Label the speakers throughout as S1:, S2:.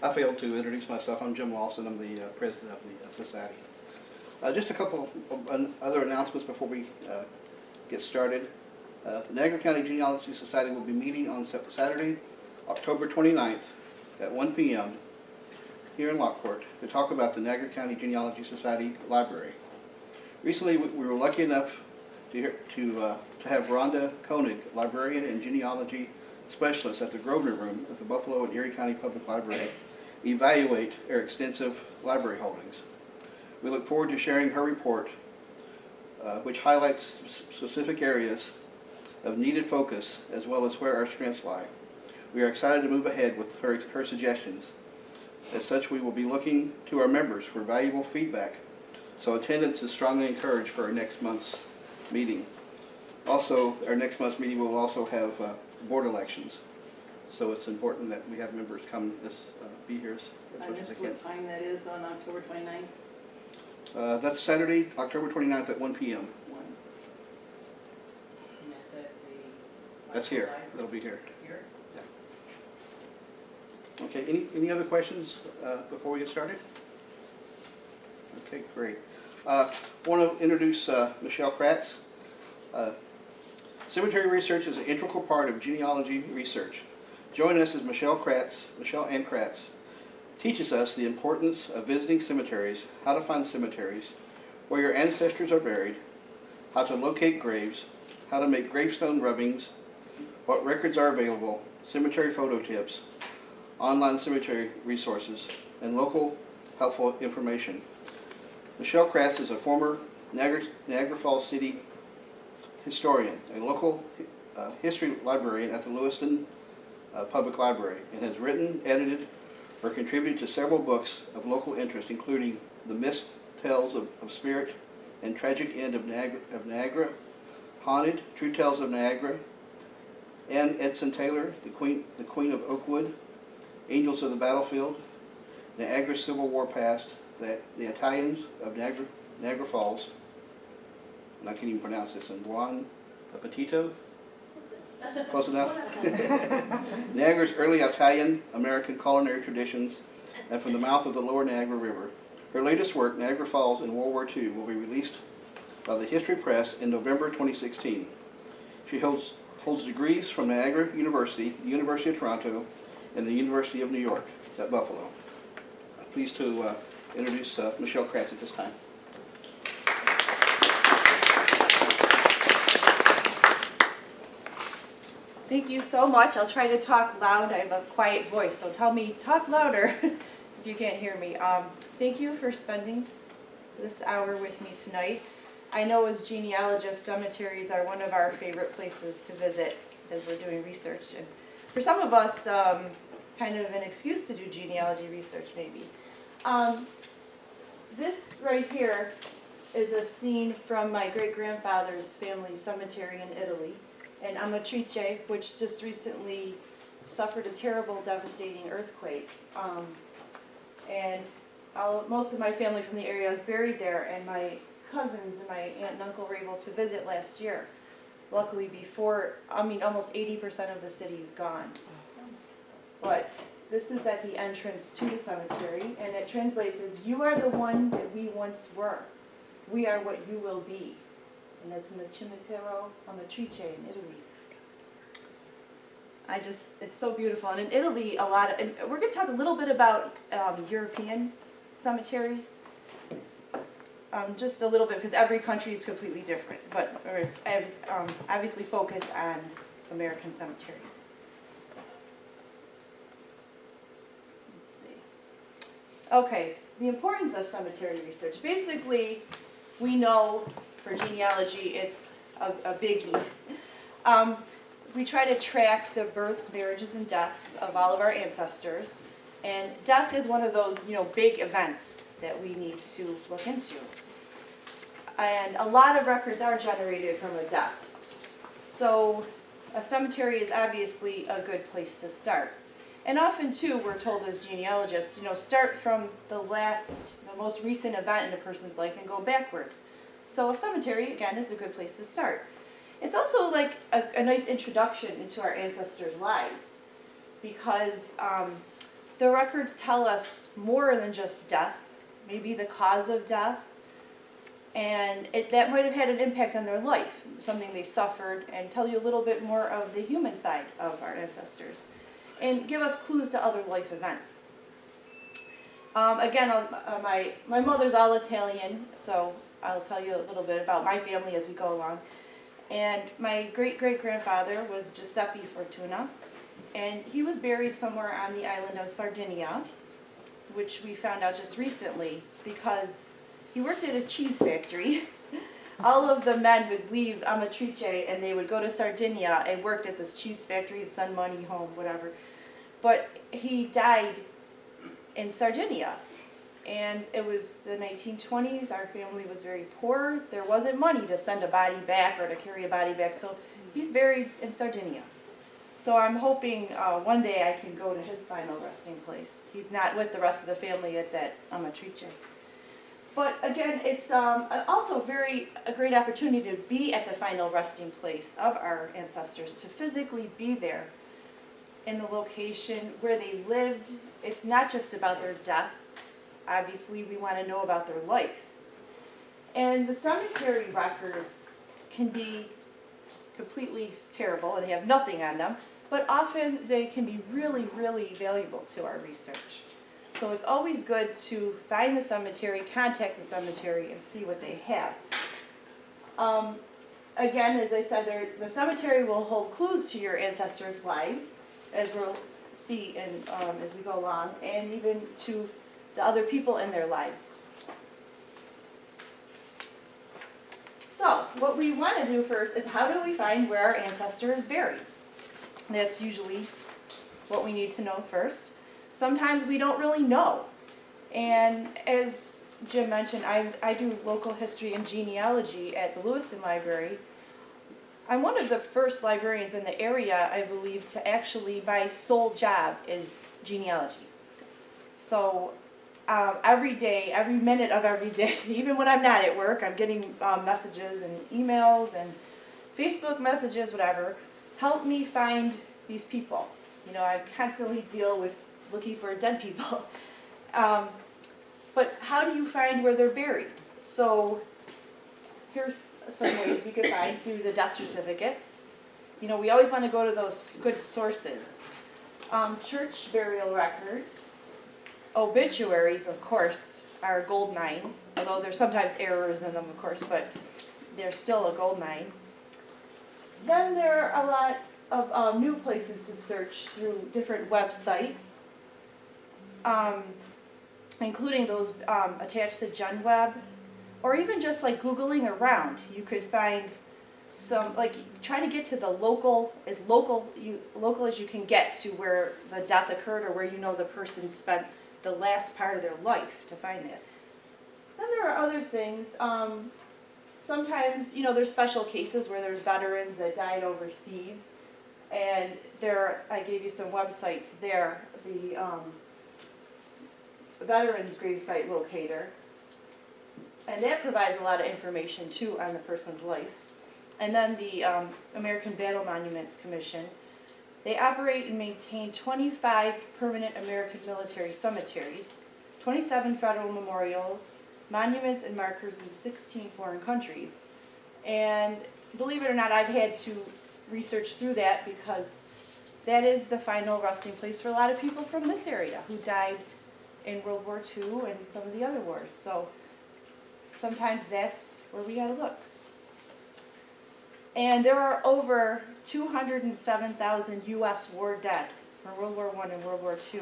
S1: I failed to introduce myself. I'm Jim Lawson. I'm the president of the society. Just a couple of other announcements before we get started. The Niagara County Genealogy Society will be meeting on Saturday, October 29th at 1 p.m. here in Lockport to talk about the Niagara County Genealogy Society Library. Recently, we were lucky enough to have Rhonda Koenig, librarian and genealogy specialist at the Grosvenor Room at the Buffalo and Erie County Public Library, evaluate our extensive library holdings. We look forward to sharing her report, which highlights specific areas of needed focus as well as where our strengths lie. We are excited to move ahead with her suggestions. As such, we will be looking to our members for valuable feedback, so attendance is strongly encouraged for our next month's meeting. Also, our next month's meeting will also have board elections, so it's important that we have members come be here as much as they can.
S2: What time that is on October 29th?
S1: That's Saturday, October 29th at 1 p.m.
S2: 1. And that's at the...
S1: That's here.
S2: Library?
S1: It'll be here.
S2: Here?
S1: Yeah. Okay, any other questions before we get started? Okay, great. I want to introduce Michelle Kratz. Cemetery research is an integral part of genealogy research. Join us as Ann Kratts teaches us the importance of visiting cemeteries, how to find cemeteries, where your ancestors are buried, how to locate graves, how to make gravestone rubbings, what records are available, cemetery photo tips, online cemetery resources, and local helpful information. Michelle Kratz is a former Niagara Falls City historian, a local history librarian at the Lewiston Public Library, and has written, edited, or contributed to several books of local interest, including The Mist Tales of Spirit and Tragic End of Niagara, Haunted, True Tales of Niagara, Ann Edson Taylor, the Queen of Oakwood, Angels of the Battlefield, Niagara Civil War Past, the Italians of Niagara Falls, and I can't even pronounce this, and Juan Appetito, close enough, Niagara's early Italian-American culinary traditions, and From the Mouth of the Lower Niagara River. Her latest work, Niagara Falls in World War II, will be released by the History Press in November 2016. She holds degrees from Niagara University, the University of Toronto, and the University of New York at Buffalo. I'm pleased to introduce Michelle Kratz at this time.
S3: Thank you so much. I'll try to talk loud. I have a quiet voice, so tell me, talk louder if you can't hear me. Thank you for spending this hour with me tonight. I know as genealogists, cemeteries are one of our favorite places to visit as we're doing research. And for some of us, kind of an excuse to do genealogy research maybe. This right here is a scene from my great-grandfather's family cemetery in Italy. And Amatrice, which just recently suffered a terrible, devastating earthquake. Most of my family from the area is buried there, and my cousins and my aunt and uncle were able to visit last year. Luckily almost 80% of the city is gone. But this is at the entrance to the cemetery, and it translates as, "You are the one that we once were. We are what you will be." And that's in the Cimitero Amatrice in Italy. It's so beautiful. And in Italy, and we're going to talk a little bit about European cemeteries. Just a little bit, because every country is completely different. But obviously focus on American cemeteries. Let's see. Okay, the importance of cemetery research. Basically, we know for genealogy, it's a biggie. We try to track the births, marriages, and deaths of all of our ancestors. And death is one of those, big events that we need to look into. And a lot of records are generated from a death. So a cemetery is obviously a good place to start. And often, too, we're told as genealogists, start from the most recent event in a person's life and go backwards. So a cemetery, again, is a good place to start. It's also like a nice introduction into our ancestors' lives, because the records tell us more than just death, maybe the cause of death, and that might have had an impact on their life, something they suffered, and tell you a little bit more of the human side of our ancestors, and give us clues to other life events. Again, my mother's all Italian, so I'll tell you a little bit about my family as we go along. And my great-great-grandfather was Giuseppe Fortuna, and he was buried somewhere on the island of Sardinia, which we found out just recently because he worked at a cheese factory. All of the men would leave Amatrice and they would go to Sardinia and worked at this cheese factory and send money home, whatever. But he died in Sardinia. And it was the 1920s. Our family was very poor. There wasn't money to send a body back or to carry a body back, so he's buried in Sardinia. So I'm hoping one day I can go to his final resting place. He's not with the rest of the family at that Amatrice. But again, it's also a great opportunity to be at the final resting place of our ancestors, to physically be there in the location where they lived. It's not just about their death. Obviously, we want to know about their life. And the cemetery records can be completely terrible and have nothing on them, but often they can be really, really valuable to our research. So it's always good to find the cemetery, contact the cemetery, and see what they have. Again, as I said, the cemetery will hold clues to your ancestors' lives, as we'll see as we go along, and even to the other people in their lives. So, what we want to do first is, how do we find where our ancestor is buried? That's usually what we need to know first. Sometimes we don't really know. And as Jim mentioned, I do local history and genealogy at the Lewiston Library. I'm one of the first librarians in the area, I believe, to actually, my sole job is genealogy. So every day, every minute of every day, even when I'm not at work, I'm getting messages and emails and Facebook messages, whatever, help me find these people. You know, I constantly deal with looking for dead people. But how do you find where they're buried? So here's some ways we could find through the death certificates. You know, we always want to go to those good sources. Church burial records, obituaries, of course, are a gold mine, although there's sometimes errors in them, of course, but they're still a gold mine. Then there are a lot of new places to search through different websites, including those attached to GenWeb, or even just like Googling around. You could find some, like, try to get to the local as you can get to where the death occurred, or where you know the person spent the last part of their life, to find that. Then there are other things. Sometimes, you know, there's special cases where there's veterans that died overseas, and I gave you some websites there. The Veterans Gravesite Locator, and that provides a lot of information too on the person's life. And then the American Battle Monuments Commission, they operate and maintain 25 permanent American military cemeteries, 27 federal memorials, monuments and markers in 16 foreign countries. And believe it or not, I've had to research through that, because that is the final resting place for a lot of people from this area who died in World War II and some of the other wars. So sometimes that's where we gotta look. And there are over 207,000 U.S. war dead from World War I and World War II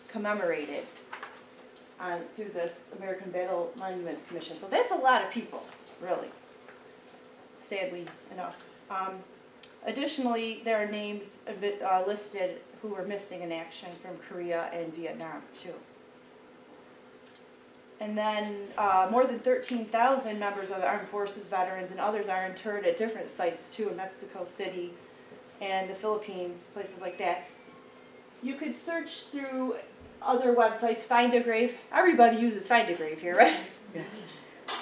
S3: commemorated through this American Battle Monuments Commission. So that's a lot of people, really, sadly enough. Additionally, there are names listed who were missing in action from Korea and Vietnam, too. And then more than 13,000 members of the Armed Forces, veterans, and others are interred at different sites, too, in Mexico City and the Philippines, places like that. You could search through other websites, Find a Grave. Everybody uses Find a Grave here, right? Yeah.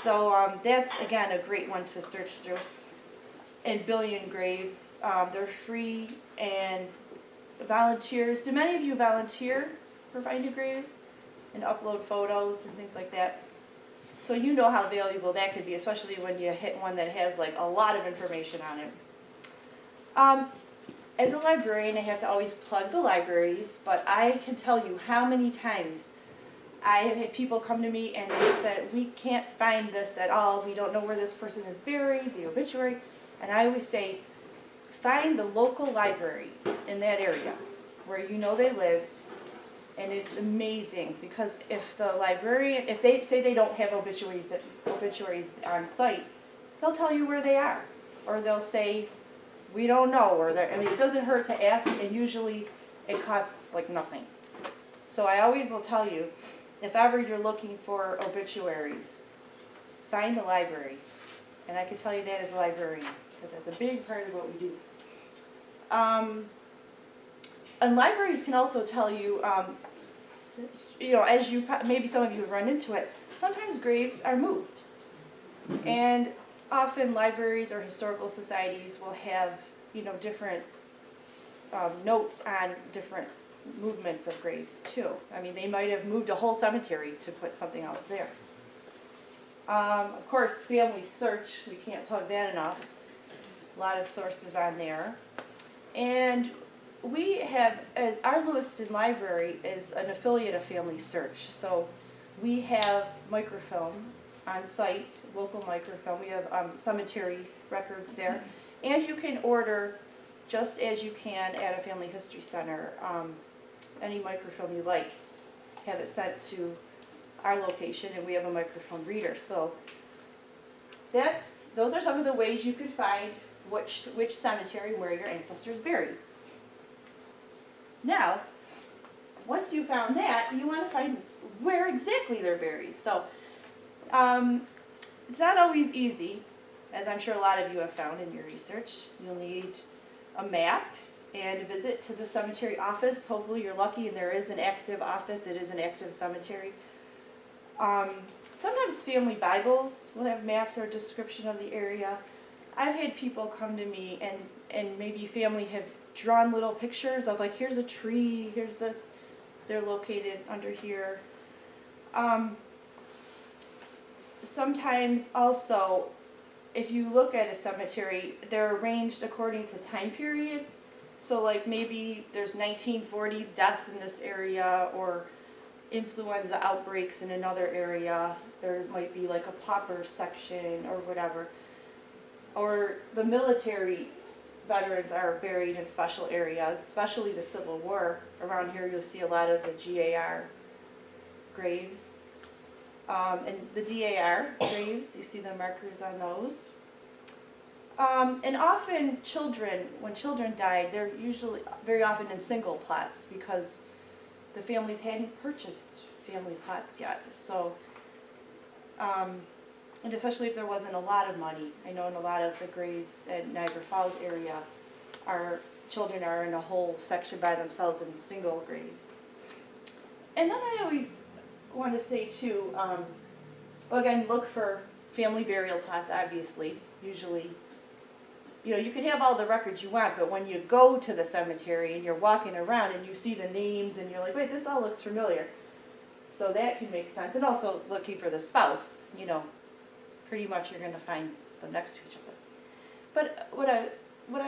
S3: So that's, again, a great one to search through. And Billion Graves, they're free, and volunteers. Do many of you volunteer for Find a Grave and upload photos and things like that. So you know how valuable that could be, especially when you hit one that has like a lot of information on it. As a librarian, I have to always plug the libraries, but I can tell you how many times I have had people come to me and they said, we can't find this at all, we don't know where this person is buried, the obituary, and I always say, find the local library in that area where you know they lived. And it's amazing, because if the librarian, if they say they don't have obituaries on site, they'll tell you where they are. Or they'll say, we don't know, or I mean, it doesn't hurt to ask, and usually it costs like nothing. So I always will tell you, if ever you're looking for obituaries, find the library. And I can tell you that as a librarian, because that's a big part of what we do. And libraries can also tell you, as maybe some of you have run into it, sometimes graves are moved. And often libraries or historical societies will have, different notes on different movements of graves too. I mean, they might have moved a whole cemetery to put something else there. Of course, family search, we can't plug that enough. A lot of sources on there. And we have, our Lewiston Library is an affiliate of Family Search, so we have microfilm on site, local microfilm. We have cemetery records there, and you can order, just as you can at a family history center, any microfilm you like. Have it sent to our location, and we have a microfilm reader. So those are some of the ways you could find which cemetery and where your ancestors buried. Now, once you found that, you want to find where exactly they're buried. So, it's not always easy, as I'm sure a lot of you have found in your research. You'll need a map and a visit to the cemetery office. Hopefully you're lucky and there is an active office. It is an active cemetery. Sometimes family Bibles will have maps or a description of the area. I've had people come to me and maybe family have drawn little pictures of, like, here's a tree, here's this, they're located under here. Sometimes also, if you look at a cemetery, they're arranged according to time period. So like maybe there's 1940s deaths in this area, or influenza outbreaks in another area. There might be like a pauper section or whatever. Or the military veterans are buried in special areas, especially the Civil War. Around here you'll see a lot of the GAR graves. And the DAR graves, you see the markers on those. And often when children died, they're usually very often in single plots because the families hadn't purchased family plots yet. So, and especially if there wasn't a lot of money. I know in a lot of the graves in Niagara Falls area, our children are in a whole section by themselves in single graves. And then I always want to say too, well, again, look for family burial plots, obviously. Usually, you can have all the records you want, but when you go to the cemetery and you're walking around and you see the names and you're like, wait, this all looks familiar. So that can make sense. And also looking for the spouse, pretty much you're going to find them next to each other. But what I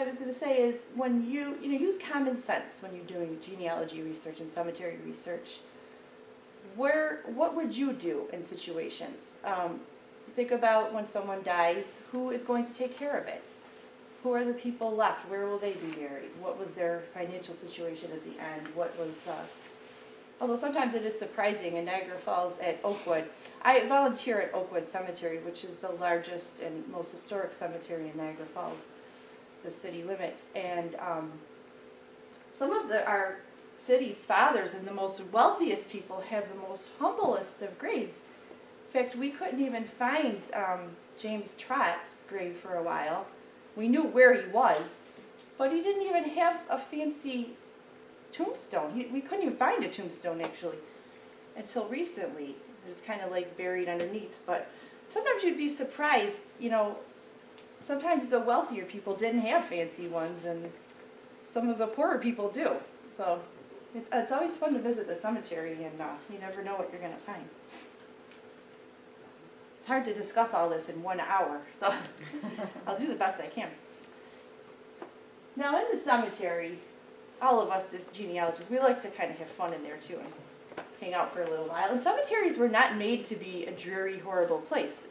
S3: was going to say is, when you use common sense when you're doing genealogy research and cemetery research. What would you do in situations? Think about when someone dies, who is going to take care of it? Who are the people left? Where will they be buried? What was their financial situation at the end? Although sometimes it is surprising, in Niagara Falls at Oakwood, I volunteer at Oakwood Cemetery, which is the largest and most historic cemetery in Niagara Falls, the city limits. And some of our city's fathers and the most wealthiest people have the most humblest of graves. In fact, we couldn't even find James Trott's grave for a while. We knew where he was, but he didn't even have a fancy tombstone. We couldn't even find a tombstone, actually, until recently. It was kind of like buried underneath. But sometimes you'd be surprised, sometimes the wealthier people didn't have fancy ones, and some of the poorer people do. So It's always fun to visit the cemetery, and you never know what you're going to find. It's hard to discuss all this in 1 hour, so I'll do the best I can. Now, in the cemetery, all of us as genealogists, we like to kind of have fun in there too and hang out for a little while. And cemeteries were not made to be a dreary, horrible place.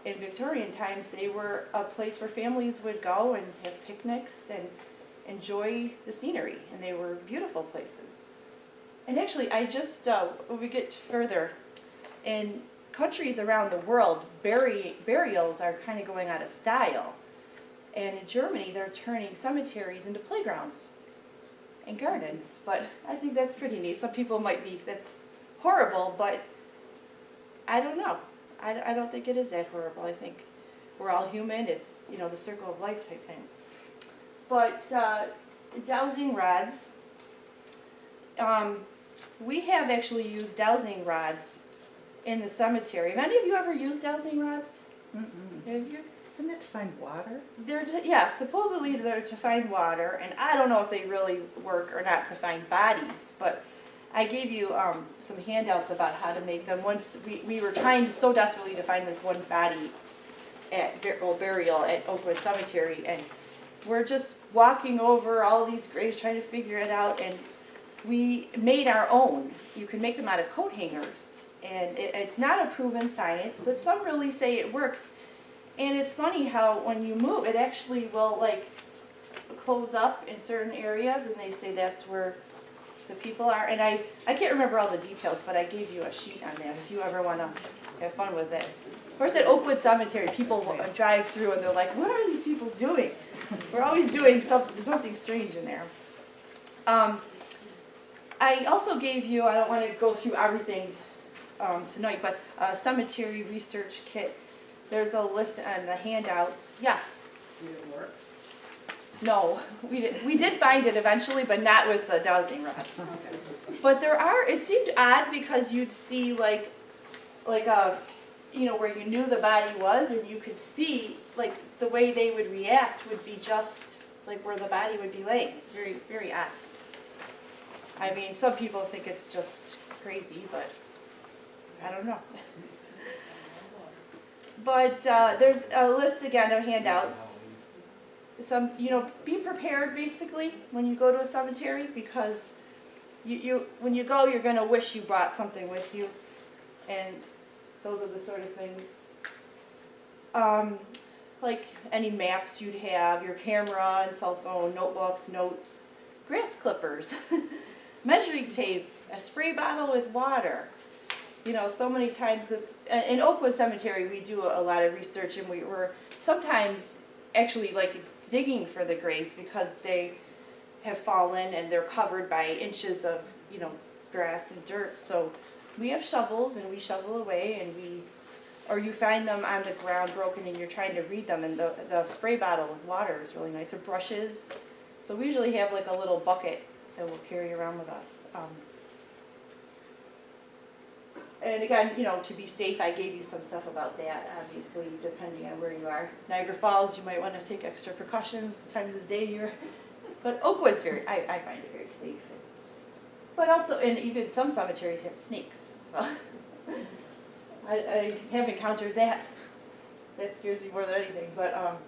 S3: In Victorian times, they were a place where families would go and have picnics and enjoy the scenery, and they were beautiful places. And actually, when we get further, in countries around the world, burials are kind of going out of style. And in Germany, they're turning cemeteries into playgrounds and gardens. But I think that's pretty neat. Some people might be, that's horrible, but I don't know. I don't think it is that horrible. I think we're all human. It's, the circle of life type thing. But dowsing rods, we have actually used dowsing rods in the cemetery. Have any of you ever used dowsing rods?
S4: Mm-mm.
S3: Have you?
S4: Isn't it to find water?
S3: Supposedly they're to find water, and I don't know if they really work or not to find bodies, but I gave you some handouts about how to make them. Once we were trying so desperately to find this one body at burial at Oakwood Cemetery, and we're just walking over all these graves trying to figure it out, and we made our own. You can make them out of coat hangers, and it's not a proven science, but some really say it works. And it's funny how when you move, it actually will close up in certain areas, and they say that's where the people are. And I can't remember all the details, but I gave you a sheet on that if you ever want to have fun with it. Of course, at Oakwood Cemetery, people drive through and they're like, what are these people doing? We're always doing something strange in there. I also gave you, I don't want to go through everything tonight, but a cemetery research kit. There's a list on the handouts. Yes?
S2: Did it work?
S3: No, we did find it eventually, but not with the dowsing rods.
S2: Okay.
S3: But it seemed odd because you'd see like a, where you knew the body was, and you could see the way they would react would be just like where the body would be laying. It's very, very odd. I mean, some people think it's just crazy, but I don't know. But there's a list again of handouts. Some, be prepared basically when you go to a cemetery, because when you go, you're going to wish you brought something with you, and those are the sort of things. Like any maps you'd have, your camera and cell phone, notebooks, notes, grass clippers, measuring tape, a spray bottle with water. So many times, because in Oakwood Cemetery we do a lot of research, and we're sometimes actually digging for the graves because they have fallen and they're covered by inches of grass and dirt. So we have shovels and we shovel away, or you find them on the ground broken and you're trying to read them, and the spray bottle with water is really nice, or brushes. So we usually have a little bucket that we'll carry around with us. And again, to be safe, I gave you some stuff about that, obviously, depending on where you are. Niagara Falls, you might want to take extra precautions, times of day you're, but Oakwood's I find it very safe. But also, and even some cemeteries have snakes, so I have encountered that. That scares me more than anything. But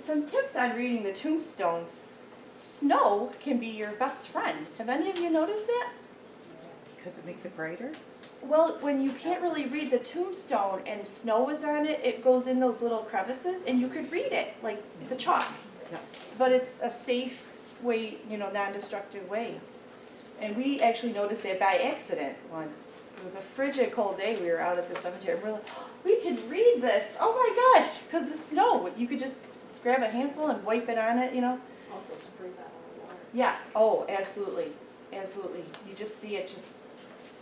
S3: some tips on reading the tombstones. Snow can be your best friend. Have any of you noticed that?
S4: Because it makes it brighter?
S3: Well, when you can't really read the tombstone and snow is on it, it goes in those little crevices, and you could read it, like the chalk.
S4: Yeah.
S3: But it's a safe way, non-destructive way. And we actually noticed that by accident once. It was a frigid cold day. We were out at the cemetery. We're like, oh, we can read this. Oh my gosh, because the snow, you could just grab a handful and wipe it on it,
S2: Also spray bottle of water.
S3: Yeah, oh, absolutely, absolutely. You just see it just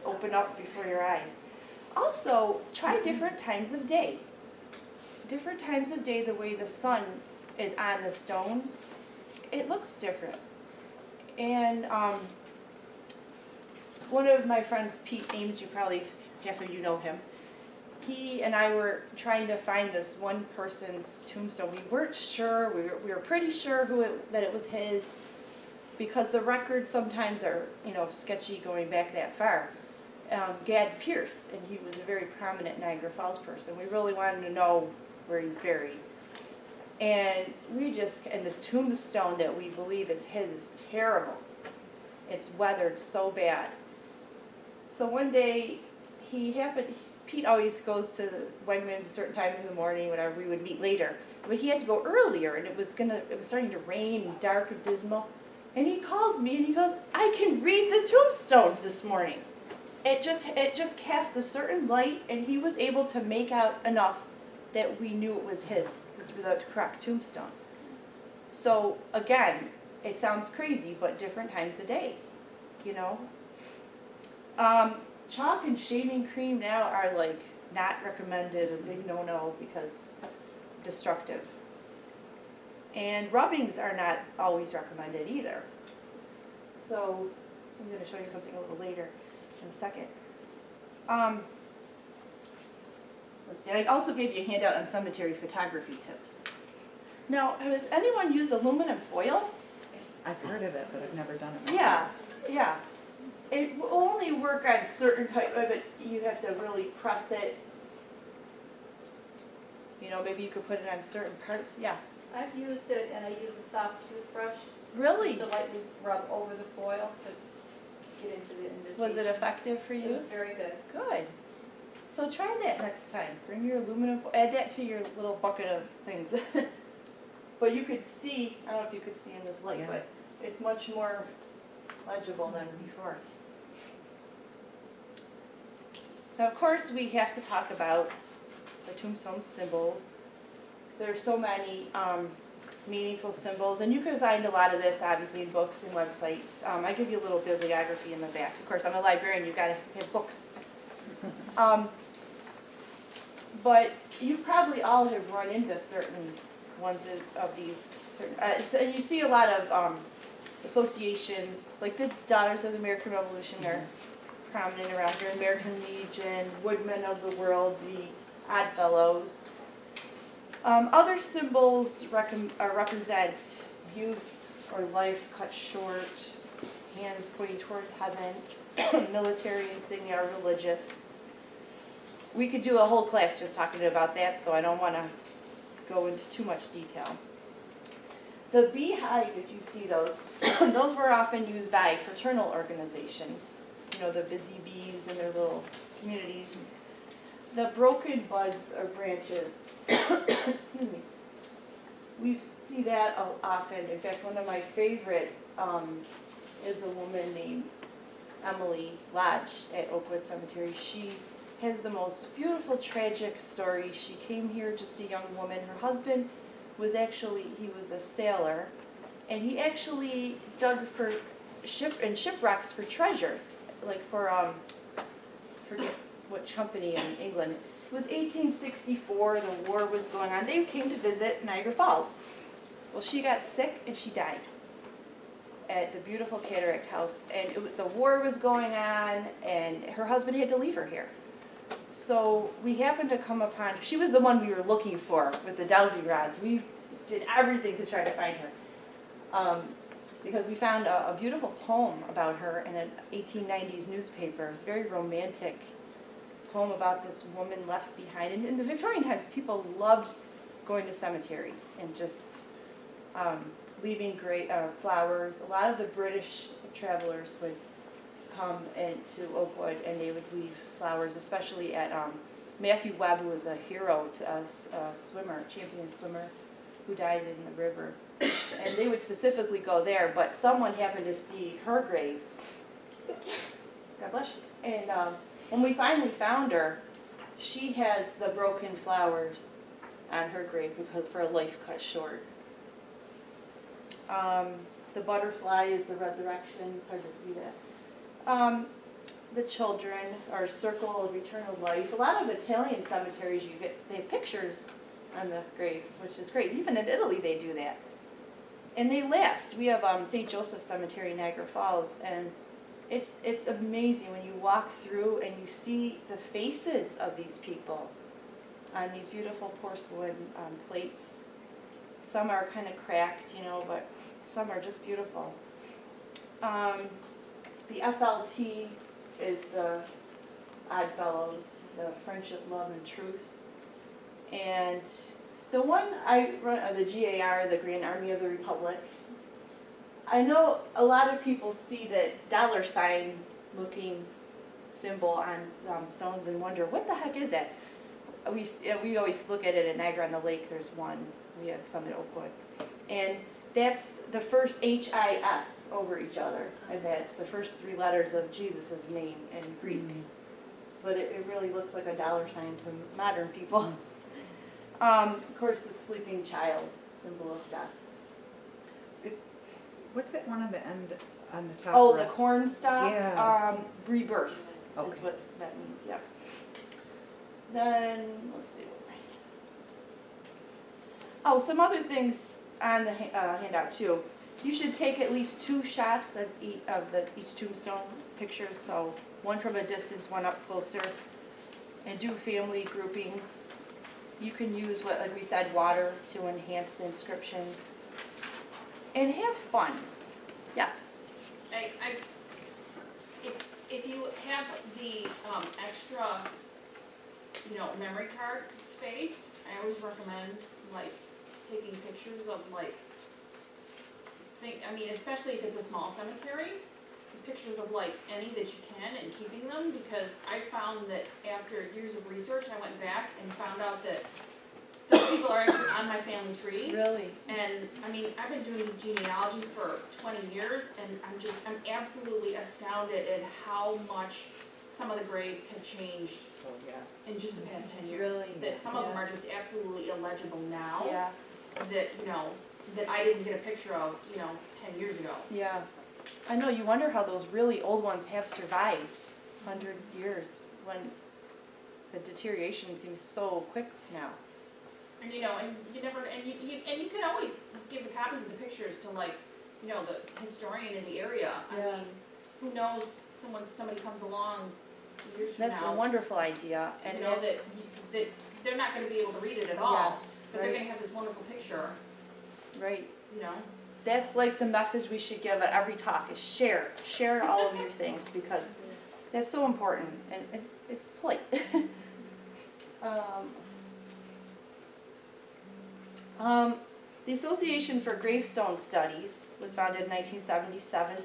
S3: open up before your eyes. Also, try different times of day. Different times of day, the way the sun is on the stones, it looks different. And one of my friends, Pete Ames, half of you know him, he and I were trying to find this one person's tombstone. We weren't sure, we were pretty sure that it was his, because the records sometimes are, sketchy going back that far. Gad Pierce, and he was a very prominent Niagara Falls person. We really wanted to know where he's buried. And and this tombstone that we believe is his is terrible. It's weathered so bad. So one day, Pete always goes to Wegmans a certain time in the morning, whatever, we would meet later. But he had to go earlier, and it was starting to rain, and dark and dismal. And he calls me and he goes, "I can read the tombstone this morning." It just cast a certain light, and he was able to make out enough that we knew it was his, the correct tombstone. So again, it sounds crazy, but different times of day, Chalk and shaving cream now are like not recommended, a big no-no because destructive. And rubbings are not always recommended either. So I'm going to show you something a little later in a second. Let's see, I also gave you a handout on cemetery photography tips. Now, has anyone used aluminum foil?
S4: I've heard of it, but I've never done it
S3: Yeah,
S4: myself.
S3: yeah. It will only work on certain type of it. You have to really press it. Maybe you could put it on certain parts. Yes.
S2: I've used it, and I use a soft toothbrush.
S3: Really?
S2: Just to lightly rub over the foil to get into the indentation.
S3: Was it effective for
S2: It
S3: you?
S2: was very good.
S3: Good. So try that next time. Bring your aluminum foil. Add that to your little bucket of things. But you could see, I don't know if you could see in this light,
S4: Yeah.
S3: but it's much more legible than before. Now, of course, we have to talk about the tombstone symbols. There's so many meaningful symbols, and you can find a lot of this, obviously, in books and websites. I give you a little bibliography in the back. Of course, I'm a librarian, you've got to have books. But you probably all have run into certain ones of these. And you see a lot of associations, like the Daughters of the American Revolution are prominent around here, American Legion, Woodmen of the World, the Oddfellows. Other symbols represent youth or life cut short, hands pointing toward heaven, military insignia or religious. We could do a whole class just talking about that, so I don't want to go into too much detail. The beehive, if you see those, those were often used by fraternal organizations, the busy bees in their little communities. The broken buds or branches, excuse me, we see that often. In fact, one of my favorite is a woman named Emily Lodge at Oakwood Cemetery. She has the most beautiful tragic story. She came here just a young woman. Her husband was he was a sailor, and he actually dug for shipwrecks for treasures, like for forget what company in England. It was 1864, the war was going on. They came to visit Niagara Falls. Well, she got sick and she died at the beautiful Cataract House, and the war was going on, and her husband had to leave her here. So we happened to come upon, she was the one we were looking for with the dowsing rods. We did everything to try to find her. Because we found a beautiful poem about her in an 1890s newspaper. It was a very romantic poem about this woman left behind. And in the Victorian times, people loved going to cemeteries and just leaving great flowers. A lot of the British travelers would come to Oakwood, and they would leave flowers, especially at Matthew Webb, who was a hero to us, a swimmer, champion swimmer, who died in the river. And they would specifically go there, but someone happened to see her grave. God bless you. And when we finally found her, she has the broken flowers on her grave because for a life cut short. The butterfly is the resurrection. It's hard to see that. The children are circle of eternal life. A lot of Italian cemeteries, they have pictures on the graves, which is great. Even in Italy, they do that. And they last. We have St. Joseph Cemetery in Niagara Falls, and it's amazing when you walk through and you see the faces of these people on these beautiful porcelain plates. Some are kind of cracked, but some are just beautiful. The FLT is the Oddfellows, the Friendship, Love, and Truth. And the one I run, the GAR, the Grand Army of the Republic. I know a lot of people see that dollar sign looking symbol on stones and wonder, what the heck is that? We always look at it at Niagara on the lake. There's one. We have some at Oakwood. And that's the first HIS over each other. And that's the first 3 letters of Jesus' name in Greek. But it really looks like a dollar sign to modern people. Of course, the sleeping child, symbol of death.
S4: What's that one on the end, on the top?
S3: Oh,
S4: row?
S3: the corn stalk?
S4: Yeah.
S3: Rebirth is
S4: Okay.
S3: what that means, yep. Then, let's see. Oh, some other things on the handout too. You should take at least 2 shots of each tombstone pictures, so one from a distance, one up closer, and do family groupings. You can use what, like we said, water to enhance the inscriptions, and have fun. Yes.
S2: If you have the extra, memory card space, I always recommend like taking pictures of especially if it's a small cemetery, pictures of like any that you can and keeping them, because I found that after years of research, I went back and found out that those people are actually on my family tree.
S3: Really?
S2: And I've been doing genealogy for 20 years, and I'm absolutely astounded at how much some of the graves have changed
S4: Oh, yeah.
S2: in just the past 10 years.
S3: Really?
S2: That some of them
S3: Yeah.
S2: are just absolutely illegible now.
S3: Yeah.
S2: That I didn't get a picture of, 10 years ago.
S3: Yeah. I know, you wonder how those really old ones have survived 100 years when the deterioration seems so quick now.
S2: And you can always give the copies of the pictures to the historian in the area.
S3: Yeah.
S2: Who knows, somebody comes along years from
S3: That's a
S2: now,
S3: wonderful idea, and
S2: that
S3: it's,
S2: they're not gonna be able to read it at all,
S3: yes,
S2: but they're
S3: right,
S2: gonna have this wonderful picture,
S3: right.
S2: you know?
S3: That's like the message we should give at every talk is share all of your things, because that's so important, and it's polite. The Association for Gravestone Studies was founded in 1977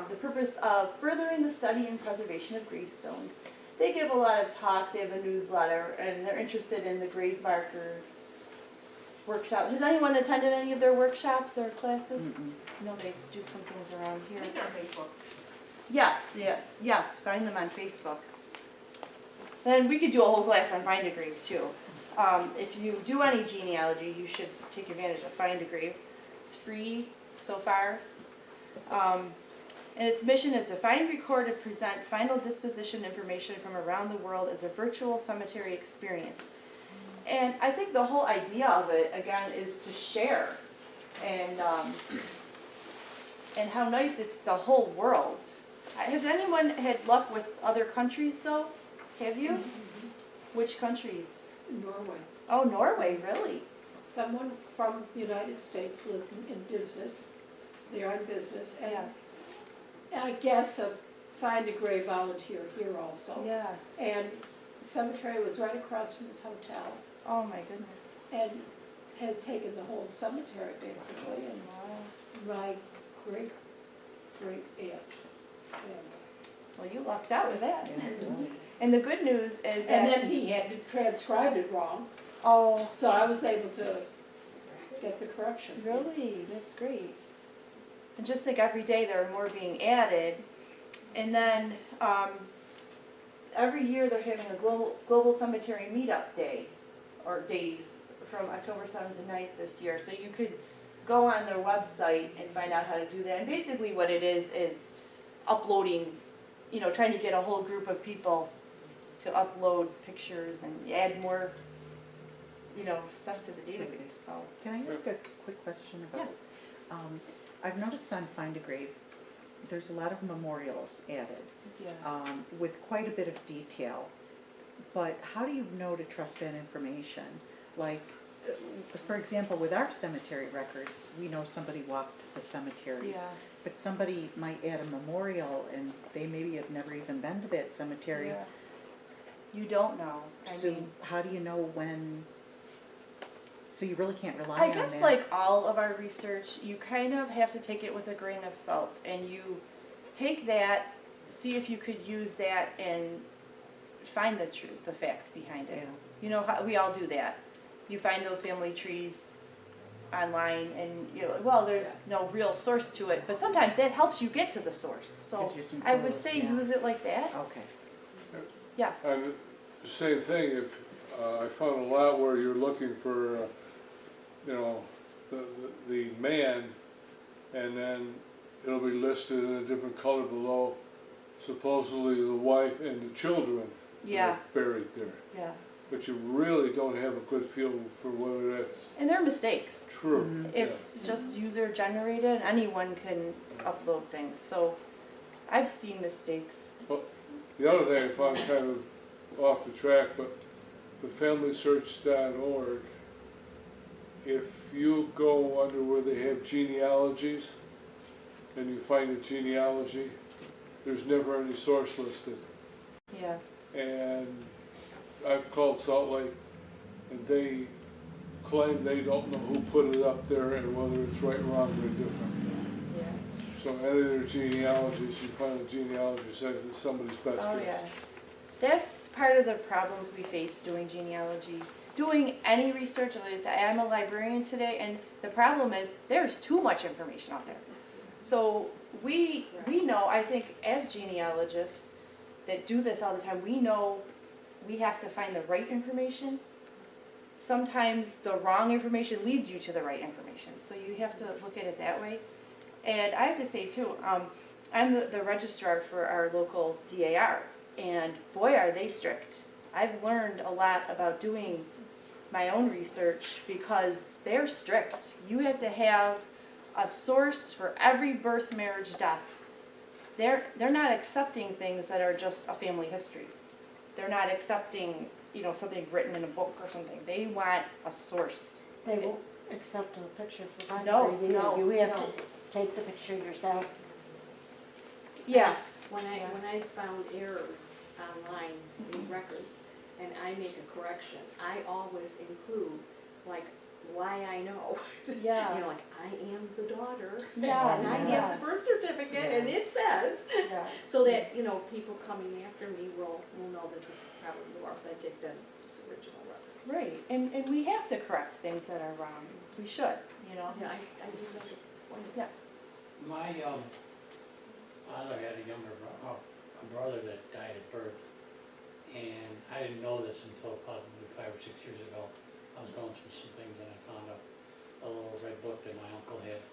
S3: the purpose of furthering the study and preservation of gravestones. They give a lot of talks, they have a newsletter, and they're interested in the grave markers workshop. Has anyone attended any of their workshops or classes?
S4: Mm-mm.
S3: No, they do some things around
S2: I
S3: here.
S2: think they're on Facebook.
S3: Yes, find them on Facebook. Then we could do a whole class on Find a Grave too. If you do any genealogy, you should take advantage of Find a Grave. It's free so far. And its mission is to find, record, and present final disposition information from around the world as a virtual cemetery experience. And I think the whole idea of it, again, is to share. And how nice it's the whole world. Has anyone had luck with other countries though? Have you?
S2: Mm-hmm.
S3: Which countries?
S5: Norway.
S3: Oh, Norway, really?
S5: Someone from the United States was in business, they're on business, and I guess a Find a Grave volunteer here also.
S3: Yeah.
S5: And the cemetery was right across from this hotel,
S3: Oh my goodness.
S5: and had taken the whole cemetery basically, and
S3: Wow.
S5: my great aunt's family.
S3: Well, you lucked out with that. And the good news is that.
S5: And then he had transcribed it wrong,
S3: Oh,
S5: so I was able to get the correction.
S3: really? That's great. And just like every day, there are more being added. And then every year they're having a global cemetery meetup day, or days, from October 7th to 9th this year. So you could go on their website and find out how to do that. And basically what it is uploading, trying to get a whole group of people to upload pictures and add more, stuff to the database, so.
S4: Can I ask a quick question about? I've noticed on Find a Grave, there's a lot of memorials added,
S3: Yeah.
S4: with quite a bit of detail. But how do you know to trust that information? Like, for example, with our cemetery records, we know somebody walked the cemeteries.
S3: Yeah.
S4: But somebody might add a memorial and they maybe have never even been to that cemetery.
S3: Yeah. You don't know. I
S4: So
S3: mean,
S4: how do you know when, so you really can't rely
S3: I
S4: on that?
S3: guess like all of our research, you kind of have to take it with a grain of salt, and you take that, see if you could use that and find the truth, the facts behind it.
S4: Yeah.
S3: You know, how, we all do that. You find those family trees online and you're like, well, there's no real source to it, but sometimes that helps you get to the source. So
S4: Gives you some
S3: I would
S4: clues,
S3: say
S4: yeah.
S3: use it like that,
S4: Okay.
S3: yes.
S6: And the same thing, if, I found a lot where you're looking for, you know, the man, and then it'll be listed in a different color below, supposedly the wife and the children that
S3: Yeah,
S6: are buried there.
S3: yes.
S6: But you really don't have a good feel for whether that's
S3: And they're mistakes.
S6: true.
S4: Mhm.
S3: It's just user generated, anyone can upload things, so I've seen mistakes.
S6: The other thing, if I'm kind of off the track, but the FamilySearch.org, if you go under where they have genealogies, and you find a genealogy, there's never any source listed.
S3: Yeah,
S6: And I've called Salt Lake, and they claim they don't know who put it up there and whether it's right, wrong, or different.
S3: yeah.
S6: So any of their genealogies, you find a genealogy says it's somebody's best
S3: Oh, yeah.
S6: guess.
S3: That's part of the problems we face doing genealogy. Doing any research, like I said, I'm a librarian today, and the problem is there's too much information out there. So we know, I think as genealogists that do this all the time, we know we have to find the right information. Sometimes the wrong information leads you to the right information, so you have to look at it that way. And I have to say too, I'm the registrar for our local DAR, and boy are they strict. I've learned a lot about doing my own research because they're strict. You have to have a source for every birth, marriage, death. They're not accepting things that are just a family history. They're not accepting, you know, something written in a book or something. They want a source.
S7: They won't accept a picture for
S3: No,
S7: photography either.
S3: no,
S7: You have
S3: no.
S7: to take the picture yourself.
S3: Yeah,
S8: When
S3: Yeah.
S8: I found errors online in records, and I make a correction, I always include, like, why I know.
S3: yeah.
S8: You know, like, I am the daughter,
S3: Yeah,
S8: and I
S3: yeah.
S8: have the birth certificate, and it says,
S3: Yeah.
S8: so that, you know, people coming after me will know that this is probably more authentic than this original record.
S3: Right, and we have to correct things that are wrong. We should, you know?
S8: Yeah, I do make a point.
S3: Yeah.
S9: My father had a brother that died at birth, and I didn't know this until probably 5 or 6 years ago. I was going through some things and I found a little red book that my uncle had,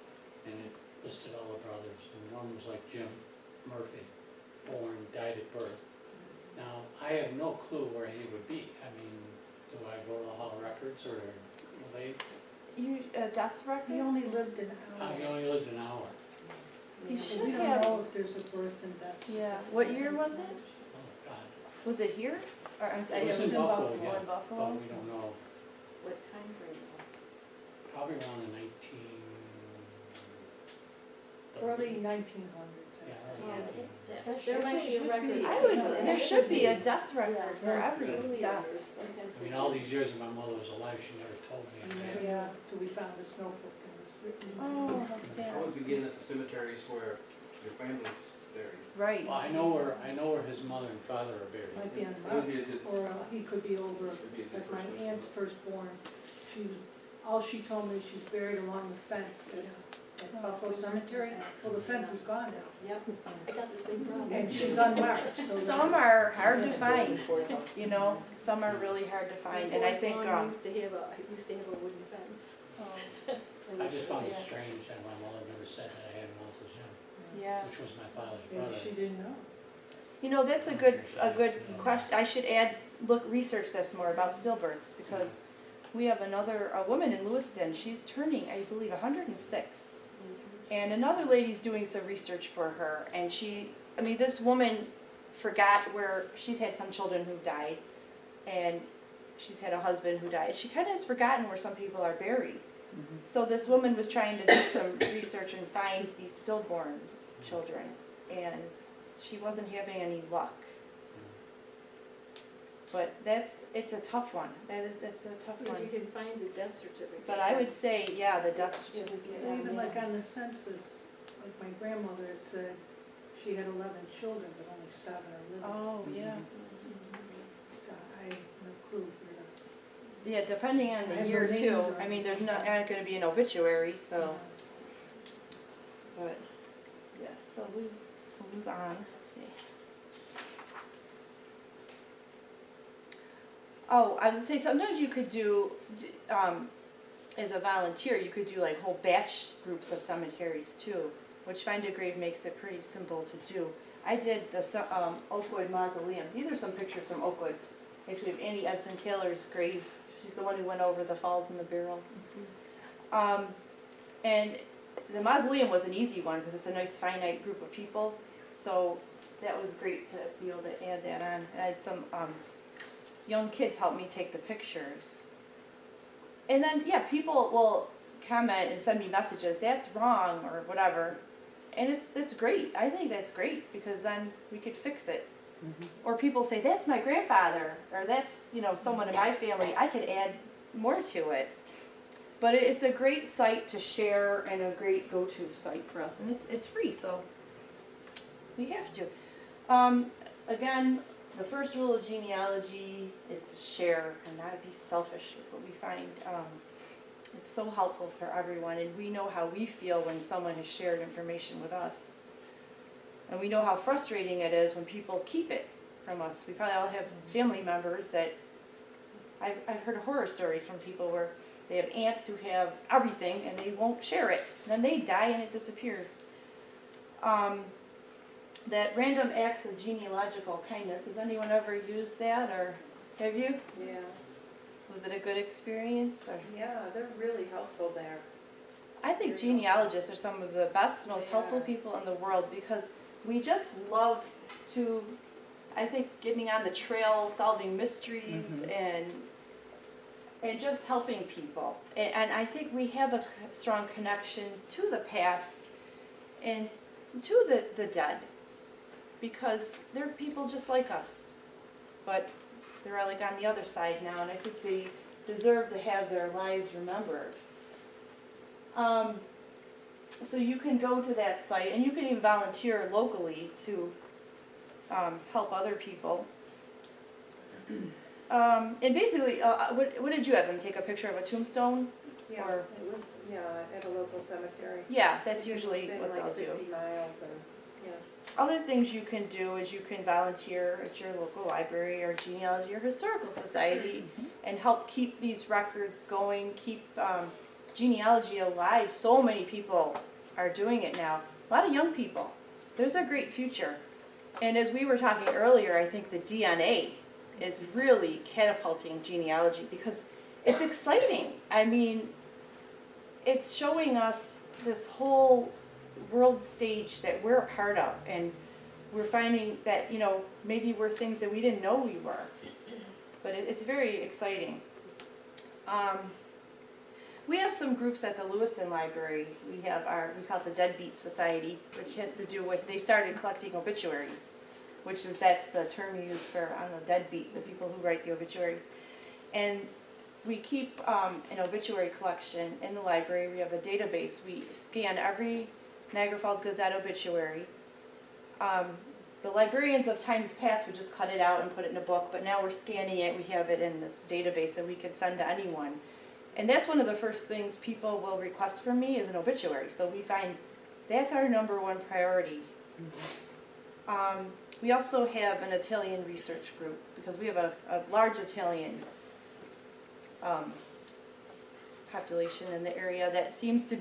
S9: and it listed all the brothers, and one was like Jim Murphy, born, died at birth. Now, I have no clue where he would be. I mean, do I go to the Hall of Records, or will they?
S3: You, death record?
S5: He only lived an hour.
S9: He only lived an hour.
S3: You
S8: Yeah.
S3: should
S5: We don't
S3: have,
S5: know if there's a birth and death.
S3: yeah. What year was it?
S9: Oh, God.
S3: Was it here? Or, I'm sorry,
S9: It was in Buffalo, yeah,
S3: in
S9: but
S3: Buffalo?
S9: we don't know.
S8: What time frame?
S9: Probably around the 19...
S5: Early 1900s.
S9: Yeah,
S8: Yeah,
S9: early 19.
S7: That
S8: There might be a record.
S3: I would, there should be a death record
S8: Yeah,
S3: for every
S8: early
S3: death.
S8: errors, sometimes
S9: I
S8: they
S9: mean, all
S8: do.
S9: these years that my mother was alive, she never told me.
S3: Yeah.
S5: Till we found this notebook and it was written.
S3: Oh, how sad.
S1: I would begin at the cemeteries where your family's buried.
S3: Right.
S9: Well, I know where his mother and father are buried.
S5: Might be on
S1: That would
S5: Mount,
S1: be a good,
S5: or he could be over,
S1: would be a good
S5: like my
S1: first
S5: aunt's firstborn. She, all she told me, she's buried along the fence at Buffalo Cemetery. Well, the fence is gone now,
S8: Yep, I got the same problem.
S5: and she's unmarked, so.
S3: Some are hard to find, you know, some are really hard to find, and I think,
S8: Forest Lawn used to have a wooden fence.
S9: I just found it
S3: Yeah.
S9: strange that my mother never said that I had an Uncle Jim,
S3: yeah.
S9: which was my father's
S5: Maybe
S9: brother.
S5: she didn't know.
S3: You know, that's a good question. I should research this more about stillbirths, because we have a woman in Lewiston, she's turning, I believe, 106. And another lady's doing some research for her, and this woman forgot where, she's had some children who've died, and she's had a husband who died. She kind of has forgotten where some people are buried. So this woman was trying to do some research and find these stillborn children, and she wasn't having any luck. But it's a tough one. That's a tough
S8: If
S3: one.
S8: you can find the death certificate.
S3: But I would say, yeah, the death certificate.
S5: Well, even like on the census, like my grandmother had said, she had 11 children, but only 7 are living.
S3: Oh, yeah.
S5: So I have no clue where to.
S3: Yeah, depending on
S5: I
S3: the
S5: have
S3: year
S5: no names
S3: too.
S5: on
S3: I mean,
S5: it.
S3: there's not going to be an obituary, so, but, yeah, so we'll move on. Let's see. Oh, I was gonna say, sometimes you could do, as a volunteer, you could do like whole batch groups of cemeteries too, which Find a Grave makes it pretty simple to do. I did the Oakwood Mausoleum. These are some pictures from Oakwood. Actually, of Annie Edson Taylor's grave. She's the one who went over the falls in the barrel. And the mausoleum was an easy one because it's a nice finite group of people. So that was great to be able to add that on. I had some young kids help me take the pictures. And then, yeah, people will comment and send me messages, that's wrong or whatever. And it's great. I think that's great because then we could fix it. Or people say, that's my grandfather, or that's, someone in my family. I could add more to it. But it's a great site to share and a great go-to site for us. And it's free, so we have to. Again, the first rule of genealogy is to share and not be selfish with what we find. It's so helpful for everyone, and we know how we feel when someone has shared information with us. And we know how frustrating it is when people keep it from us. We probably all have family members that, I've heard horror stories from people where they have aunts who have everything and they won't share it. And then they die and it disappears. That random acts of genealogical kindness, has anyone ever used that, or have you?
S10: Yeah,
S3: Was it a good experience? Or?
S10: yeah, they're really helpful there.
S3: I think genealogists are some of the best, most helpful people in the world because we just love to, I think, getting on the trail, solving mysteries, and just helping people. And I think we have a strong connection to the past and to the dead because they're people just like us. But they're like on the other side now, and I think they deserve to have their lives remembered. So you can go to that site, and you can even volunteer locally to help other people. And basically, what did you have them take a picture of a tombstone?
S10: Yeah,
S3: Or-
S10: it was, at a local cemetery.
S3: Yeah, that's usually
S10: Within
S3: what they'll
S10: like
S3: do.
S10: 50 miles and,
S3: Other things you can do is you can volunteer at your local library or genealogy or historical society and help keep these records going, keep genealogy alive. So many people are doing it now. A lot of young people. There's a great future. And as we were talking earlier, I think the DNA is really catapulting genealogy because it's exciting. I mean, it's showing us this whole world stage that we're a part of, and we're finding that, maybe we're things that we didn't know we were. But it's very exciting. We have some groups at the Lewiston Library. We call it the Deadbeat Society, which has to do with, they started collecting obituaries, that's the term used for, deadbeat, the people who write the obituaries. And we keep an obituary collection in the library. We have a database. We scan every Niagara Falls Gazette obituary. The librarians of times past would just cut it out and put it in a book, but now we're scanning it. We have it in this database that we can send to anyone. And that's one of the first things people will request from me is an obituary. So we find that's our number one priority. We also have an Italian research group because we have a large Italian population in the area that seems to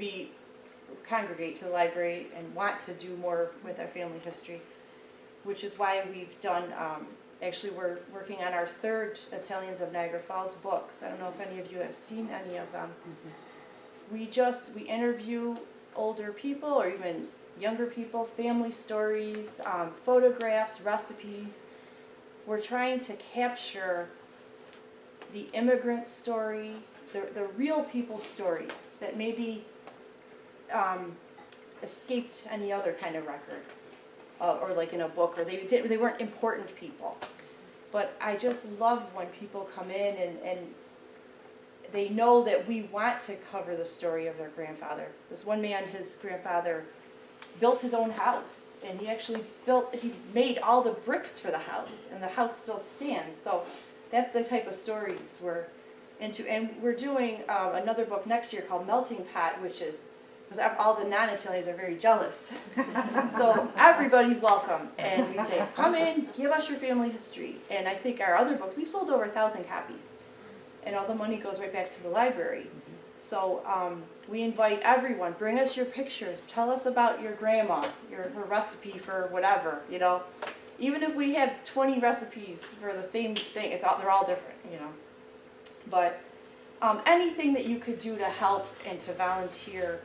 S3: congregate to the library and want to do more with our family history, which is why we've done, actually we're working on our third Italians of Niagara Falls books. I don't know if any of you have seen any of them. We interview older people or even younger people, family stories, photographs, recipes. We're trying to capture the immigrant story, the real people's stories that maybe escaped any other kind of record, or like in a book, or they weren't important people. But I just love when people come in and they know that we want to cover the story of their grandfather. This one man, his grandfather built his own house, and he made all the bricks for the house, and the house still stands. So that's the type of stories we're into. And we're doing another book next year called Melting Pot, which is, because all the non-Italians are very jealous. So everybody's welcome, and we say, come in, give us your family history. And I think our other book, we sold over 1,000 copies, and all the money goes right back to the library. So we invite everyone, bring us your pictures, tell us about your grandma, her recipe for whatever, you know. Even if we have 20 recipes for the same thing, they're all different, you know. But anything that you could do to help and to volunteer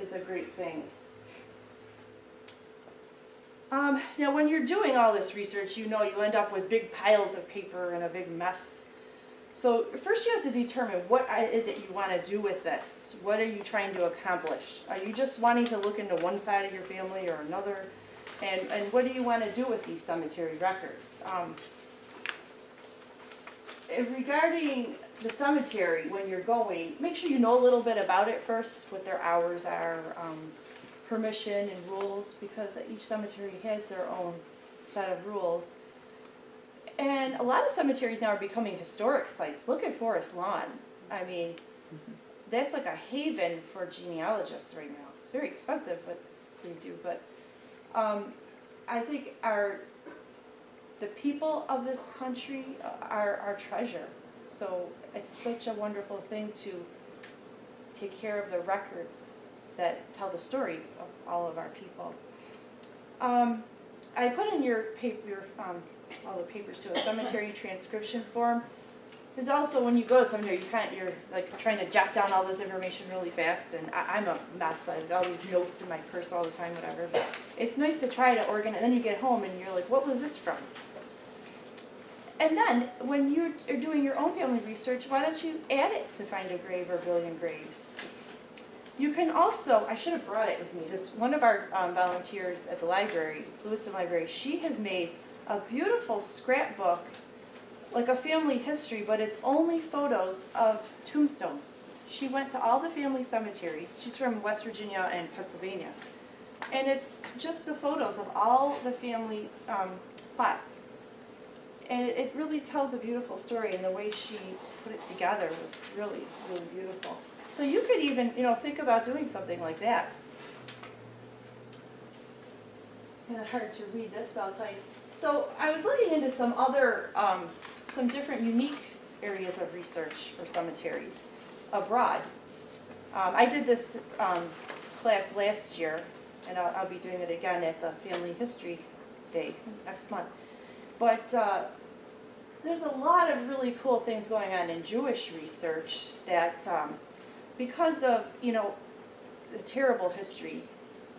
S3: is a great thing. Now when you're doing all this research, you know you end up with big piles of paper and a big mess. So first you have to determine what is it you want to do with this. What are you trying to accomplish? Are you just wanting to look into one side of your family or another? And what do you want to do with these cemetery records? Regarding the cemetery, when you're going, make sure you know a little bit about it first, what their hours are, permission and rules, because each cemetery has their own set of rules. And a lot of cemeteries now are becoming historic sites. Look at Forest Lawn. I mean, that's like a haven for genealogists right now. It's very expensive what they do, but I think the people of this country are our treasure. So it's such a wonderful thing to take care of the records that tell the story of all of our people. I put in your paper, all the papers to a cemetery transcription form. There's also, when you go to seminary, you're like trying to jot down all this information really fast, and I'm a mess. I have all these notes in my purse all the time, whatever. But it's nice to try to organize. Then you get home and you're like, what was this from? And then when you are doing your own family research, why don't you add it to Find a Grave or Billion Graves? You can also, I should have brought it with me. One of our volunteers at the library, Lewiston Library, she has made a beautiful scrapbook, like a family history, but it's only photos of tombstones. She went to all the family cemeteries. She's from West Virginia and Pennsylvania. And it's just the photos of all the family plots. And it really tells a beautiful story, and the way she put it together was really, really beautiful. So you could even, think about doing something like that. Kind of hard to read this, but I'll tell you. So I was looking into some other, some different unique areas of research for cemeteries abroad. I did this class last year, and I'll be doing it again at the Family History Day next month. But there's a lot of really cool things going on in Jewish research that, because of, the terrible history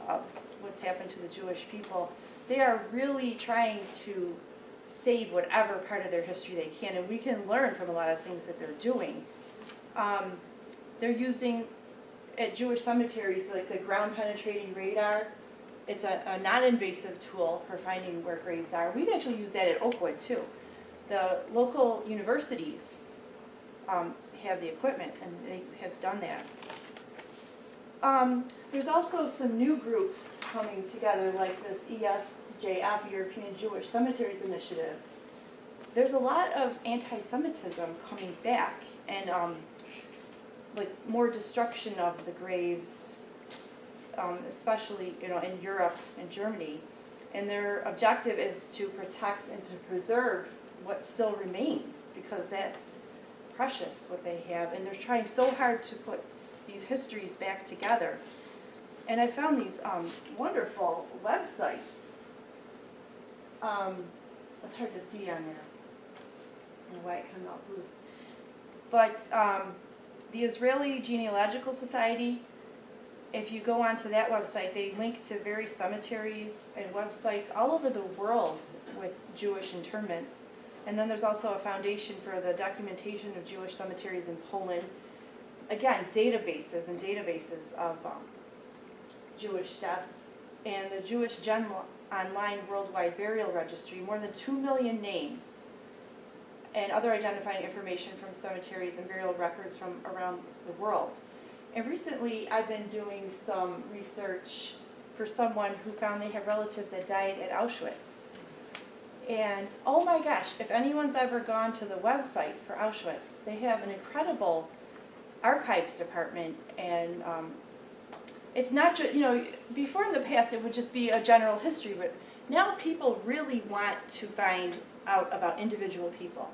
S3: of what's happened to the Jewish people, they are really trying to save whatever part of their history they can, and we can learn from a lot of things that they're doing. They're using, at Jewish cemeteries, like the ground-penetrating radar. It's a non-invasive tool for finding where graves are. We've actually used that at Oakwood, too. The local universities have the equipment, and they have done that. There's also some new groups coming together, like this ESJF, European Jewish Cemeteries Initiative. There's a lot of anti-Semitism coming back, and like more destruction of the graves, especially in Europe and Germany. And their objective is to protect and to preserve what still remains, because that's precious, what they have. And they're trying so hard to put these histories back together. And I found these wonderful websites. It's hard to see on there. I don't know why it came out blue. But the Israeli Genealogical Society, if you go onto that website, they link to various cemeteries and websites all over the world with Jewish interments. And then there's also a foundation for the documentation of Jewish cemeteries in Poland. Again, databases and databases of Jewish deaths. And the Jewish General Online Worldwide Burial Registry, more than 2 million names and other identifying information from cemeteries and burial records from around the world. And recently, I've been doing some research for someone who found they have relatives that died at Auschwitz. And oh my gosh, if anyone's ever gone to the website for Auschwitz, they have an incredible archives department. And it's not just, before in the past it would just be a general history, but now people really want to find out about individual people.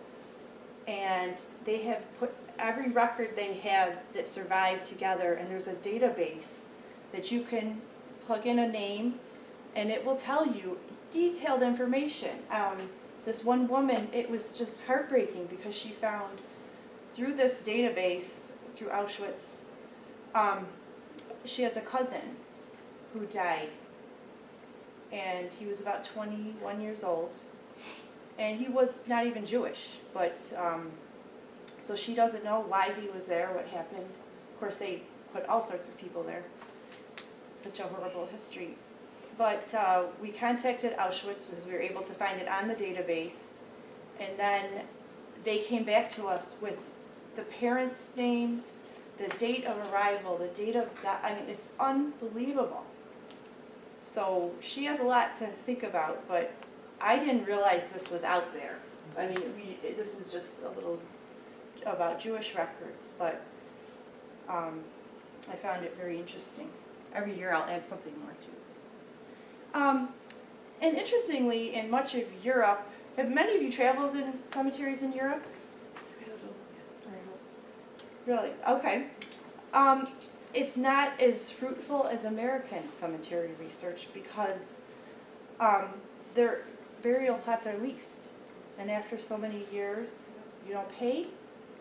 S3: And they have put every record they have that survived together, and there's a database that you can plug in a name and it will tell you detailed information. This one woman, it was just heartbreaking because she found through this database, through Auschwitz, she has a cousin who died, and he was about 21 years old, and he was not even Jewish, but so she doesn't know why he was there, what happened. Of course, they put all sorts of people there. Such a horrible history. But we contacted Auschwitz because we were able to find it on the database, and then they came back to us with the parents' names, the date of arrival, the date of death. I mean, it's unbelievable. So she has a lot to think about, but I didn't realize this was out there. I mean, this is just a little about Jewish records, but I found it very interesting. Every year I'll add something more to it. And interestingly, in much of Europe, have many of you traveled in cemeteries in Europe? Really? Okay. It's not as fruitful as American cemetery research because their burial plots are leased. And after so many years, you don't pay,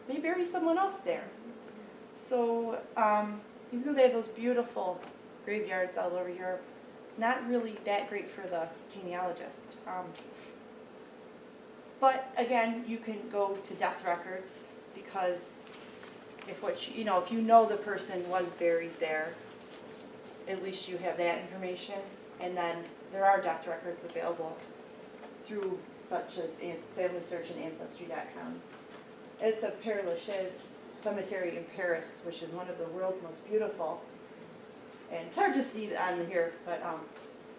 S3: they bury someone else there. So even though they have those beautiful graveyards all over Europe, not really that great for the genealogist. But again, you can go to death records because if you know the person was buried there, at least you have that information. And then there are death records available through such as Family Search and Ancestry.com. It's a Père Lachaise cemetery in Paris, which is one of the world's most beautiful. And it's hard to see on here, but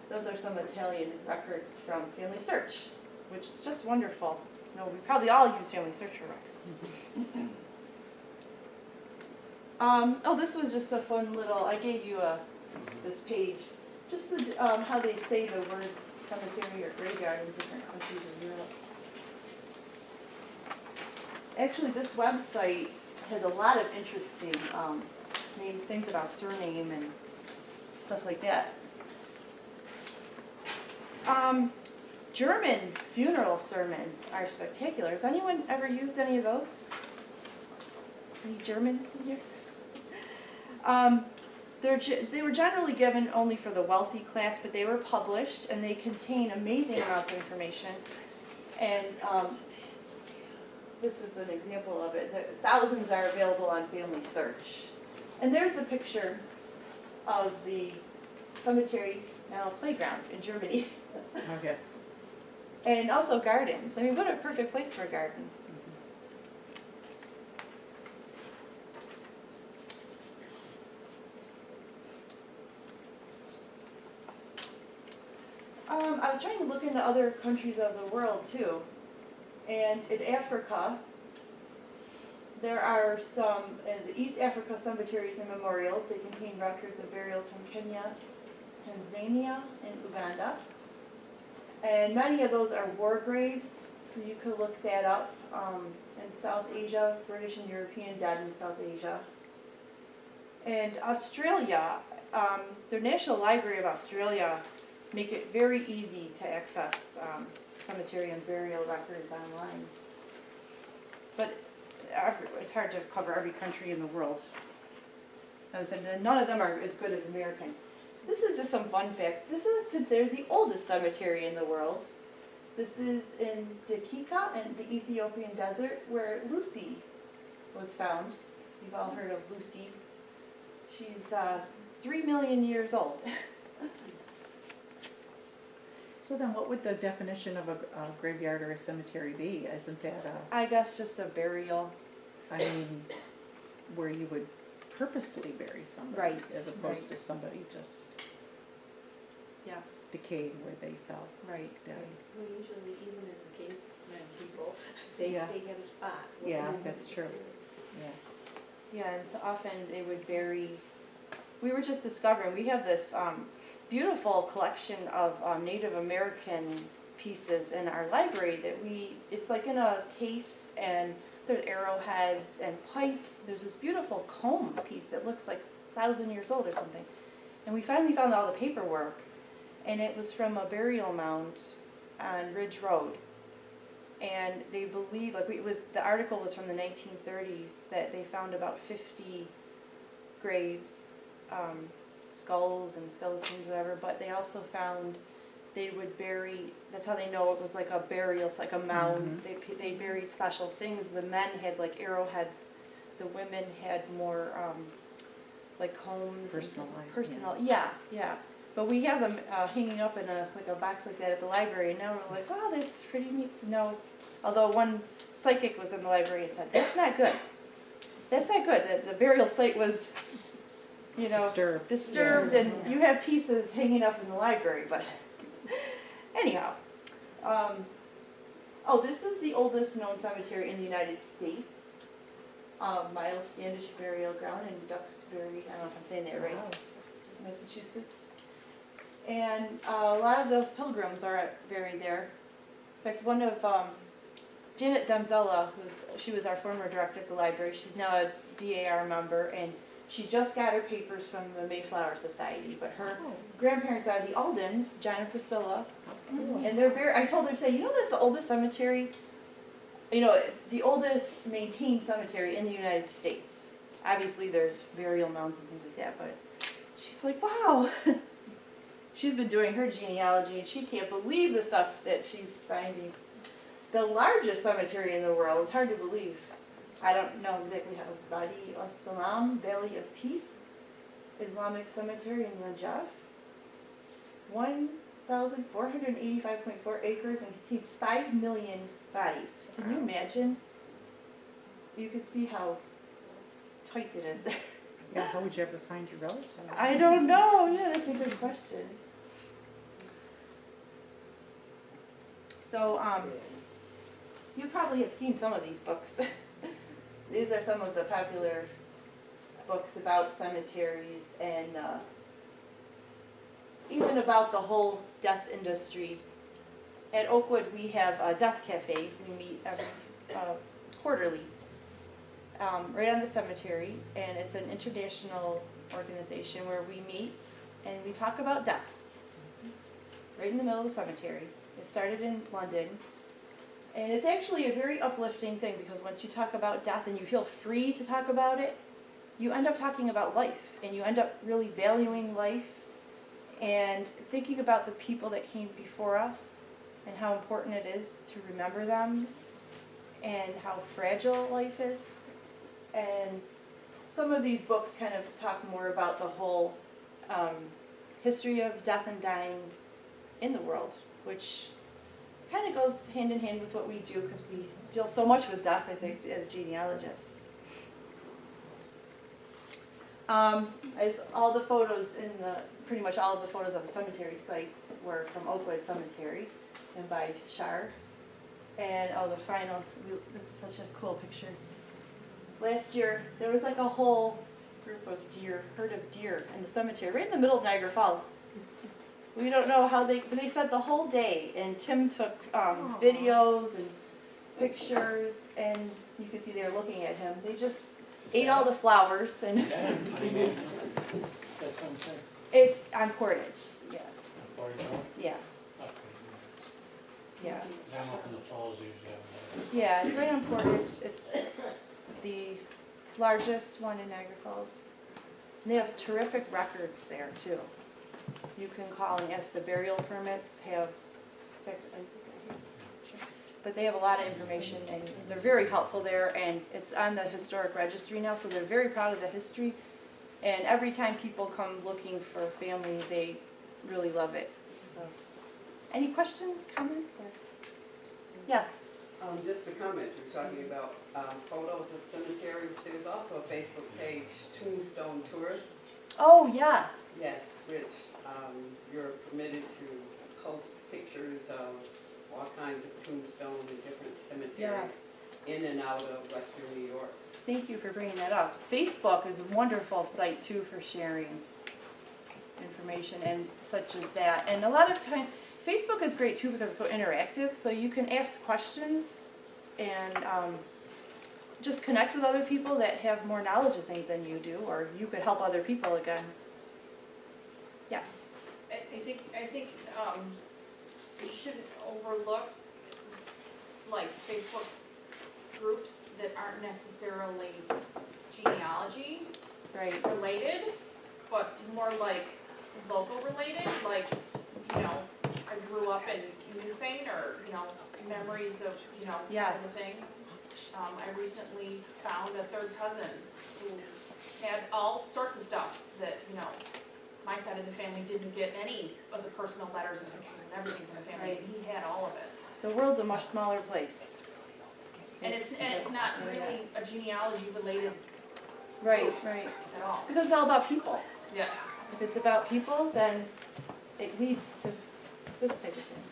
S3: those are some Italian records from Family Search, which is just wonderful. We probably all use Family Search for records. This was just a fun little, I gave you this page, just how they say the word cemetery or graveyard in different countries of Europe. Actually, this website has a lot of interesting things about surname and stuff like that. German funeral sermons are spectacular. Has anyone ever used any of those? Any Germans in here? They were generally given only for the wealthy class, but they were published and they contain amazing amounts of information. And this is an example of it. Thousands are available on Family Search. And there's a picture of the cemetery, now playground in Germany.
S4: Okay.
S3: And also gardens. I mean, what a perfect place for a garden. I was trying to look into other countries of the world too. And in Africa, there are some, the East Africa cemeteries and memorials. They contain records of burials from Kenya, Tanzania, and Uganda. And many of those are war graves, so you could look that up. In South Asia, British and European dead in South Asia. And Australia, the National Library of Australia make it very easy to access cemetery and burial records online. But it's hard to cover every country in the world. As I said, none of them are as good as American. This is just some fun facts. This is considered the oldest cemetery in the world. This is in Dakika in the Ethiopian desert where Lucy was found. You've all heard of Lucy. She's 3 million years old.
S4: So then what would the definition of a graveyard or a cemetery be? Isn't that
S3: I guess just a burial.
S4: I mean, where you would purposely bury somebody?
S3: Right,
S4: As opposed
S3: right.
S4: to somebody just
S3: Yes,
S4: decayed where they fell
S3: right.
S4: dead.
S8: Well, usually even in the caveman people, they
S4: Yeah.
S8: get a spot.
S4: Yeah, that's true. Yeah.
S3: Yeah, and so often they would bury, we were just discovering, we have this beautiful collection of Native American pieces in our library that it's like in a case, and there's arrowheads and pipes. There's this beautiful comb piece that looks like 1,000 years old or something. And we finally found all the paperwork, and it was from a burial mound on Ridge Road. And they believe, the article was from the 1930s, that they found about 50 graves, skulls and skeletons, whatever, but they also found they would bury, that's how they know it was like a burial, it's like a mound. They buried special things. The men had like arrowheads, the women had more like combs.
S4: Personal
S3: and
S4: life,
S3: personal, yeah. But we have them hanging up in a box like that at the library, and now we're like, oh, that's pretty neat to know. Although one psychic was in the library and said, that's not good. That's not good. The burial site was, disturbed, and you have pieces hanging up in the library, but anyhow. This is the oldest known cemetery in the United States. Miles Standish Burial Ground in Duxbury, I don't know if I'm saying that right, Massachusetts. And a lot of the pilgrims are buried there. In fact, one of Janet Demzella, she was our former director of the library, she's now a DAR member, and she just got her papers from the Mayflower Society, but her grandparents are the Aldens, John and Priscilla, and they're I told her, that's the oldest cemetery, it's the oldest maintained cemetery in the United States. Obviously there's burial mounds and things like that, but she's like, wow. She's been doing her genealogy, and she can't believe the stuff that she's finding. The largest cemetery in the world, it's hard to believe. I don't know exactly how. Wadi as-Salam, Valley of Peace, Islamic Cemetery in Najaf. 1,485.4 acres and contains 5 million bodies. Can you imagine? You can see how tight it is there.
S4: Yeah, how would you ever find your relatives?
S3: I don't know. Yeah, that's a good question. So, you probably have seen some of these books. These are some of the popular books about cemeteries and even about the whole death industry. At Oakwood, we have a death cafe. We meet every quarterly, right on the cemetery, and it's an international organization where we meet and we talk about death, right in the middle of the cemetery. It started in London. And it's actually a very uplifting thing, because once you talk about death and you feel free to talk about it, you end up talking about life, and you end up really valuing life and thinking about the people that came before us and how important it is to remember them and how fragile life is. And some of these books kind of talk more about the whole history of death and dying in the world, which kind of goes hand in hand with what we do, because we deal so much with death, I think, as genealogists. All the photos pretty much all of the photos of the cemetery sites were from Oakwood Cemetery and by Shar. And the final, this is such a cool picture. Last year, there was like a whole herd of deer in the cemetery, right in the middle of Niagara Falls. We don't know how they spent the whole day, and Tim took videos and pictures, and you can see they were looking at him. They just ate all the flowers, and
S9: That's something.
S3: it's on Portage, yeah, yeah, yeah.
S9: I'm up in the falls usually.
S3: Yeah, it's right on Portage. It's the largest one in Niagara Falls. And they have terrific records there too. You can call and ask the burial permits, have, in fact, I think I have but they have a lot of information and they're very helpful there, and it's on the historic registry now, so they're very proud of the history. And every time people come looking for family, they really love it, so. Any questions, comments, or? Yes?
S11: Just a comment, you're talking about photos of cemeteries. There's also a Facebook page, Tombstone Tourists.
S3: Oh, yeah.
S11: Yes, which you're permitted to post pictures of all kinds of tombstones in different cemeteries
S3: Yes.
S11: in and out of Western New York.
S3: Thank you for bringing that up. Facebook is a wonderful site too for sharing information and such as that. And a lot of time, Facebook is great too because it's so interactive, so you can ask questions and just connect with other people that have more knowledge of things than you do, or you could help other people again. Yes.
S2: I think you shouldn't overlook, like, Facebook groups that aren't necessarily genealogy
S3: Right.
S2: related, but more like local related, like, you know, I grew up in Newfane, or, you know, memories of, you know, kind of a
S3: Yes.
S2: thing. I recently found a third cousin who had all sorts of stuff that, you know, my side of the family didn't get any of the personal letters and pictures and everything from the family,
S3: Right.
S2: and he had all of it.
S3: The world's a much smaller place.
S2: And it's not really a genealogy related
S3: Right, right.
S2: at all.
S3: Because it's all about people.
S2: Yeah.
S3: If it's about people, then it leads to this type of thing.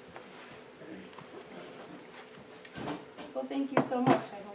S3: Well, thank you so much. I